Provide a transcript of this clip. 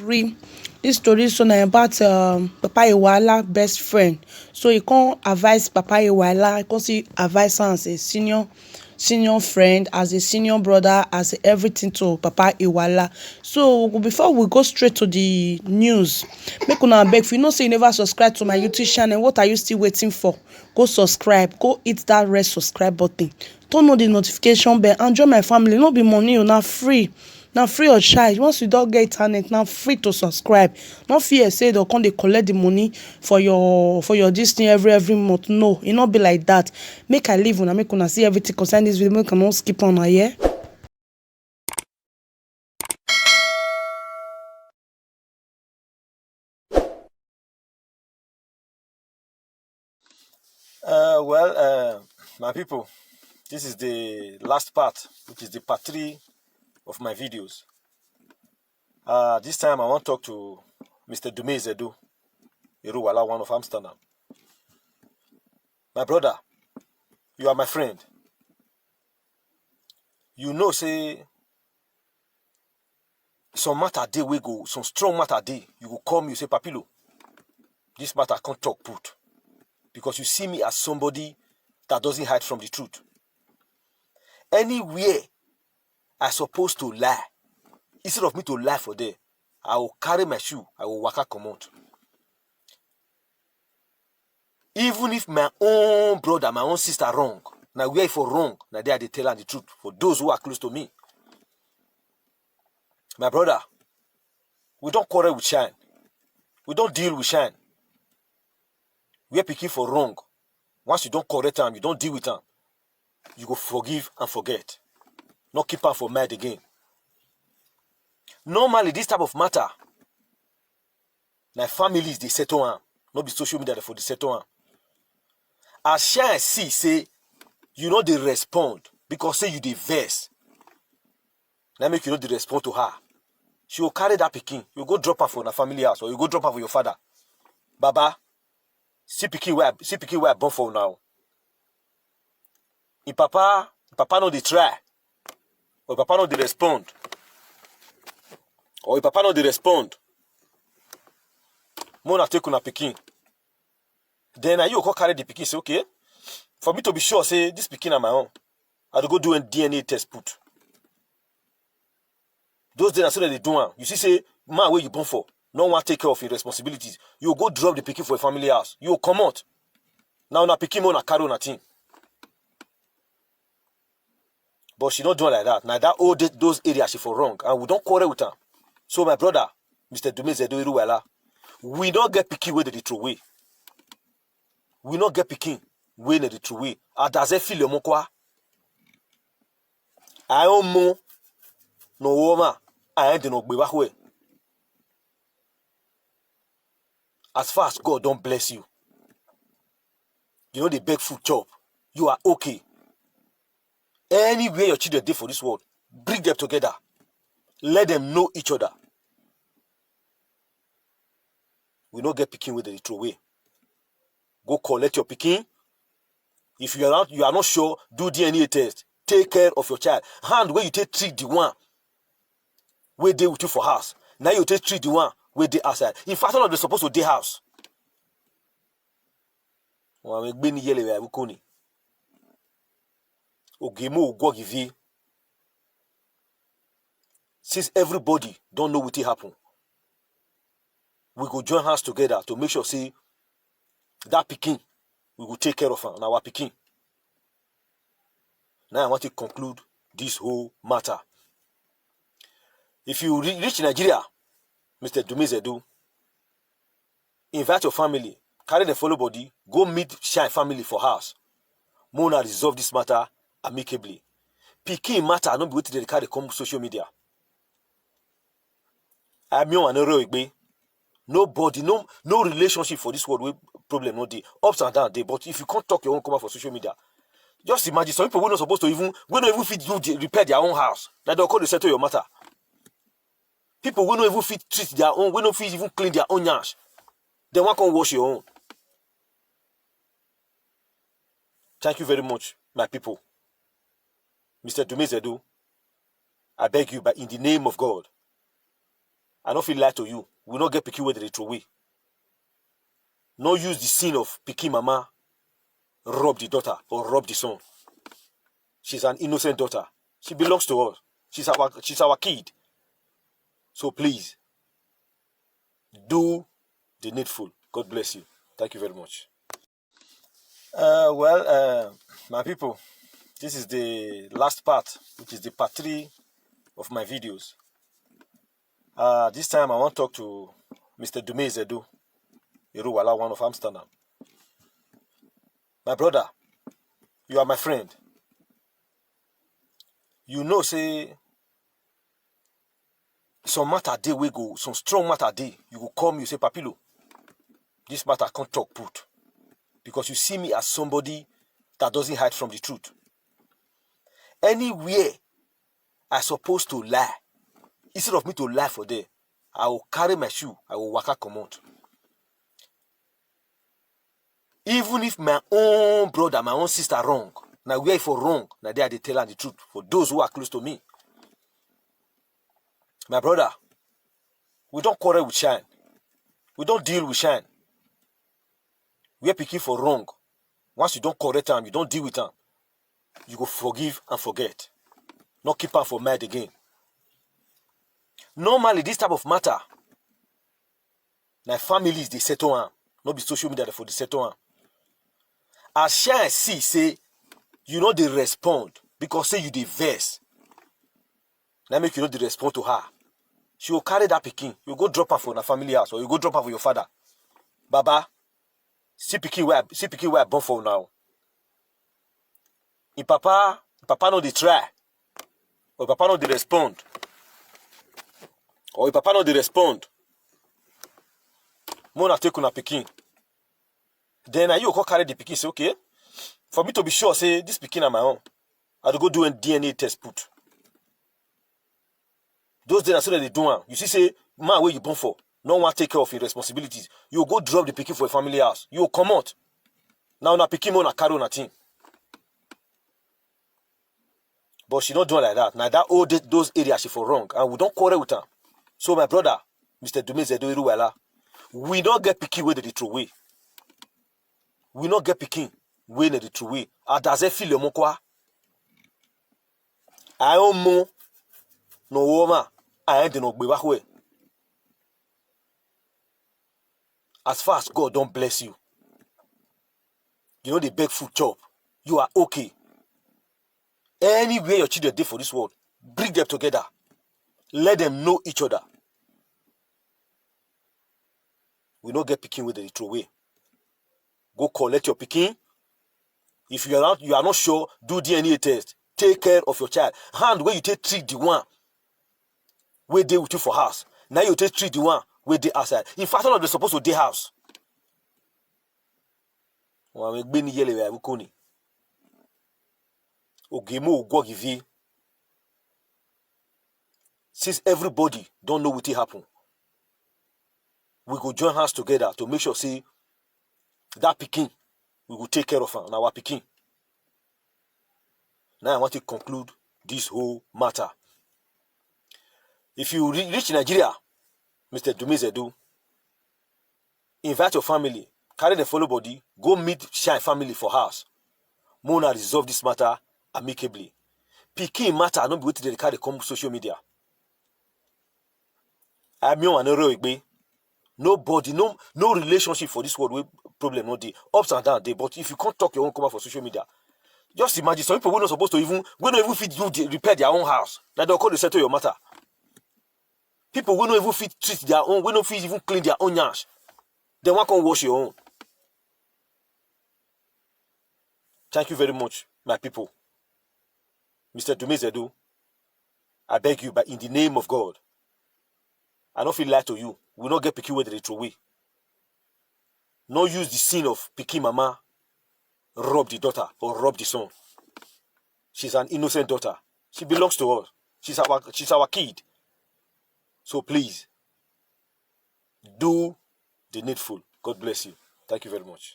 read this story so na about Papa Iwala best friend. So he can't advise Papa Iwala, he can't see advise am as a senior friend, as a senior brother, as everything to Papa Iwala. So before we go straight to the news, make una beg, if you know say you never subscribe to my YouTube channel, what are you still waiting for? Go subscribe, go hit that red subscribe button, turn on the notification bell and join my family. No be money, na free. Now free of charge. Once you don't get internet, now free to subscribe. Not fear say they'll come they collect the money for your this thing every month. No, it not be like that. Make I leave when I make una see everything concern this video. Make I not skip on here. My people, this is the last part, which is the part 3 of my videos. This time I want to talk to Mr. Dume Zedu Iruwala, one of Amsterdam. My brother, you are my friend. You know, say, some matter day we go, some strong matter day, you will call me, you say, Papilo, this matter I can't talk put. Because you see me as somebody that doesn't hide from the truth. Anywhere I supposed to lie, instead of me to lie for there, I will carry my shoe, I will waka come out. Even if my own brother, my own sister wrong, now where for wrong, now they are the tell the truth for those who are close to me. My brother, we don't quarrel with shine. We don't deal with shine. We are picking for wrong. Once you don't correct them, you don't deal with them, you go forgive and forget. Not keep them for mind again. Normally, this type of matter, like families, they settle on. Not be social media for the settle on. As shine see, say, you know they respond because say you the verse. Now make you know they respond to her. She will carry that pikin. You go drop her for the family house or you go drop her for your father. Baba, see pikin where I born for now. If papa no they try, or papa no they respond, or if papa no they respond, Mona take una pikin. Then you go carry the pikin. Say okay, for me to be sure, say this pikin are my own. I go do a DNA test put. Those days I said they do one. You see, say man where you born for, no one take care of your responsibilities. You go drop the pikin for a family house. You come out. Now na pikin Mona carry on a thing. But she don't do it like that. Now that all those areas she for wrong. And we don't quarrel with her. So my brother, Mr. Dume Zedu Iruwala, we don't get picky where they throw away. We don't get picky where they throw away. And does it feel your kwa? I don't know. No woman. I ain't no way. As far as God don't bless you, you know they beg food job. You are okay. Anywhere your children did for this world, bring them together. Let them know each other. We don't get picking with the throw away. Go collect your picking. If you are not sure, do DNA test. Take care of your child. Hand where you take treat the one where they with you for house. Now you take treat the one where they outside. In fact, all of them supposed to day house. Since everybody don't know what will happen, we go join hands together to make sure say that picking we will take care of her and our picking. Now I want to conclude this whole matter. If you reach Nigeria, Mr. Dume Zedu, invite your family, carry the follow body, go meet Shine family for house. Mona resolve this matter amicably. Picking matter not be waiting to carry come social media. I'm young and nobody, no relationship for this world with problem no day. Ups and downs day. But if you can't talk your own come out for social media, just imagine some people we're not supposed to even fit repair their own house. That they'll call to settle your matter. People will not even fit treat their own, we don't fit even clean their own yash. Then one can wash your own. Thank you very much, my people. Mr. Dume Zedu, I beg you, but in the name of God, I don't feel lie to you. We not get picky where they throw away. No use the sin of picky mama rob the daughter or rob the son. She's an innocent daughter. She belongs to us. She's our kid. So please, do the needful. God bless you. Thank you very much. My people, this is the last part, which is the part 3 of my videos. This time I want to talk to Mr. Dumeze Edu Iruwala, one of Amsterdam. My brother, you are my friend. You know, say, some matter day we go, some strong matter day, you go call me, you say, Papilo, this matter I can't talk put. Because you see me as somebody that doesn't hide from the truth. Anywhere I supposed to lie, instead of me to lie for there, I will carry my shoe, I will waka come out. Even if my own brother, my own sister wrong, now where for wrong, now they are the tell the truth for those who are close to me. My brother, we don't quarrel with shine. We don't deal with shine. We are picking for wrong. Once you don't correct them, you don't deal with them, you go forgive and forget. Not keep them for mind again. Normally, this type of matter, my families, they settle on. Not be social media for the settle on. As shine see, say, you know they respond because say you the verse. Now make you know they respond to her. She will carry that picking. You go drop her for the family house or you go drop her for your father. Baba, see picking where I born for now. If papa know they try, or if papa know they respond, or if papa know they respond, Mona take una picking. Then you go carry the picking. Say okay, for me to be sure, say this picking on my own, I go do a DNA test put. Those days I said they do one. You see, say man where you born for, no one take care of your responsibilities. You go drop the picking for a family house. You will come out. Now na picking on a carry on a thing. But she not doing like that. Now that all those areas she for wrong, and we don't quarrel with her. So my brother, Mr. Dumeze Edu Iruwala, we don't get picky where they throw away. We not get picking where they throw away. Adaze feel le mokwa. I don't know no woman. I ain't no way. As far as God don't bless you, you know they beg food job. You are okay. Anywhere your children did for this world, bring them together. Let them know each other. We don't get picking with the throw away. Go collect your picking. If you are not sure, do DNA test. Take care of your child. Hand where you take treat the one where they with you for house. Now you take treat the one where they outside. In fact, all of them supposed to day house. Since everybody don't know what will happen, we go join hands together to make sure say that picking we will take care of her and our picking. Now I want to conclude this whole matter. If you reach Nigeria, Mr. Dumeze Edu, invite your family, carry the follow body, go meet Shine family for house. Mona resolve this matter amicably. Picking matter, not be waiting to carry come social media. I'm young and no nobody, no relationship for this world with problem, no day. Ups and downs day. But if you can't talk your own come out for social media, just imagine some people we're not supposed to even fit repair their own house. Now they'll call to settle your matter. People will not even fit treat their own, we don't fit even clean their own yash. Then one can wash your own. Thank you very much, my people. Mr. Dumeze Edu, I beg you, but in the name of God, I don't feel lie to you. We will not get picky where they throw away. No use the sin of picky mama rob the daughter or rob the son. She's an innocent daughter. She belongs to us. She's our kid. So please, do the needful. God bless you. Thank you very much.